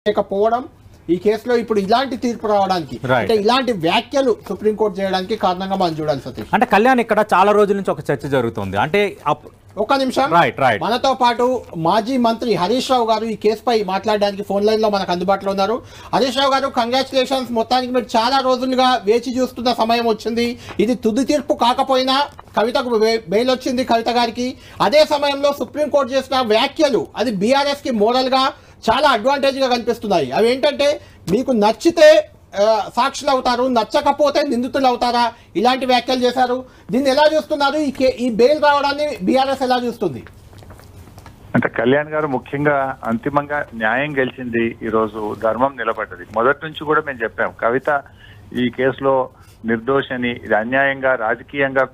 లేకపోవడం ఈ కేసులో ఇప్పుడు ఇలాంటి తీర్పు రావడానికి అంటే ఇలాంటి వ్యాఖ్యలు సుప్రీంకోర్టు చేయడానికి కారణంగా మనం చూడాలి సతీష్. అంటే కళ్యాణ్ ఇక్కడ చాలా రోజుల నుంచి ఒక చర్చ జరుగుతుంది. అంటే ఒక నిమిషం, మనతో పాటు మాజీ మంత్రి హరీష్ రావు గారు ఈ కేసుపై మాట్లాడడానికి ఫోన్ లైన్ లో మనకు అందుబాటులో ఉన్నారు. హరీష్ రావు గారు, కంగ్రాచులేషన్స్. మొత్తానికి మీరు చాలా రోజులుగా వేచి చూస్తున్న సమయం వచ్చింది. ఇది తుది తీర్పు కాకపోయినా కవితకు బెయిల్ వచ్చింది, కవిత గారికి. అదే సమయంలో సుప్రీంకోర్టు చేసిన వ్యాఖ్యలు అది బీఆర్ఎస్ కి మోరల్ గా చాలా అడ్వాంటేజ్ గా కనిపిస్తున్నాయి. అవి ఏంటంటే మీకు నచ్చితే సాక్షులు అవుతారు, నచ్చకపోతే నిందితులు అవుతారా, ఇలాంటి వ్యాఖ్యలు చేశారు. దీన్ని ఎలా చూస్తున్నారు? ఈ బెయిల్ రావడాన్ని బీఆర్ఎస్ ఎలా చూస్తుంది? అంటే కళ్యాణ్ గారు ముఖ్యంగా అంతిమంగా న్యాయం గెలిచింది, ఈ రోజు ధర్మం నిలబడ్డది. మొదటి నుంచి కూడా మేము చెప్పాం, కవిత ఈ కేసులో నిర్దోషని, ఇది అన్యాయంగా రాజకీయంగా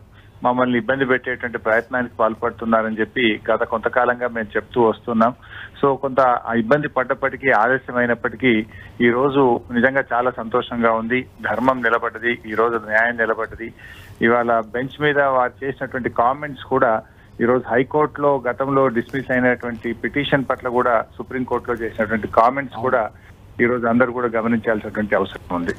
మమ్మల్ని ఇబ్బంది పెట్టేటువంటి ప్రయత్నానికి పాల్పడుతున్నారని చెప్పి గత కొంతకాలంగా మేము చెప్తూ వస్తున్నాం. సో కొంత ఇబ్బంది పడ్డప్పటికీ, ఆలస్యం అయినప్పటికీ ఈ రోజు నిజంగా చాలా సంతోషంగా ఉంది. ధర్మం నిలబడ్డది, ఈ రోజు న్యాయం నిలబడ్డది. ఇవాళ బెంచ్ మీద వారు చేసినటువంటి కామెంట్స్ కూడా ఈ రోజు హైకోర్టులో గతంలో డిస్మిస్ అయినటువంటి పిటిషన్ పట్ల కూడా సుప్రీంకోర్టులో చేసినటువంటి కామెంట్స్ కూడా ఈ రోజు అందరూ కూడా గమనించాల్సినటువంటి అవసరం ఉంది.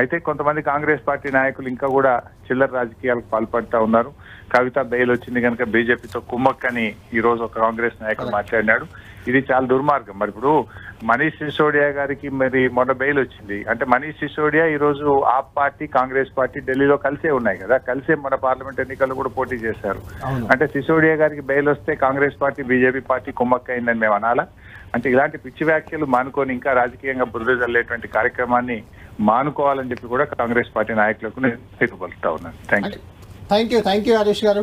అయితే కొంతమంది కాంగ్రెస్ పార్టీ నాయకులు ఇంకా కూడా చిల్లర రాజకీయాలకు పాల్పడుతూ ఉన్నారు. కవిత బెయిల్ వచ్చింది కనుక బీజేపీతో కుమ్మక్కని ఈ రోజు ఒక కాంగ్రెస్ నాయకుడు మాట్లాడినాడు. ఇది చాలా దుర్మార్గం. మరి ఇప్పుడు మనీష్ సిసోడియా గారికి మరి మొన్న బెయిల్ వచ్చింది అంటే మనీష్ సిసోడియా ఈ రోజు ఆప్ పార్టీ, కాంగ్రెస్ పార్టీ ఢిల్లీలో కలిసే ఉన్నాయి కదా, కలిసే మన పార్లమెంట్ ఎన్నికల్లో కూడా పోటీ చేశారు. అంటే సిసోడియా గారికి బెయిల్ వస్తే కాంగ్రెస్ పార్టీ, బీజేపీ పార్టీ కుమ్మక్కైందని మేము అనాలా? అంటే ఇలాంటి పిచ్చి వ్యాఖ్యలు మానుకొని ఇంకా రాజకీయంగా బురద జల్లేటువంటి కార్యక్రమాన్ని మానుకోవాలని చెప్పి కూడా కాంగ్రెస్ పార్టీ నాయకులకు నేను తెలుపలుతా ఉన్నాను. థ్యాంక్ యూ హరీష్ గారు.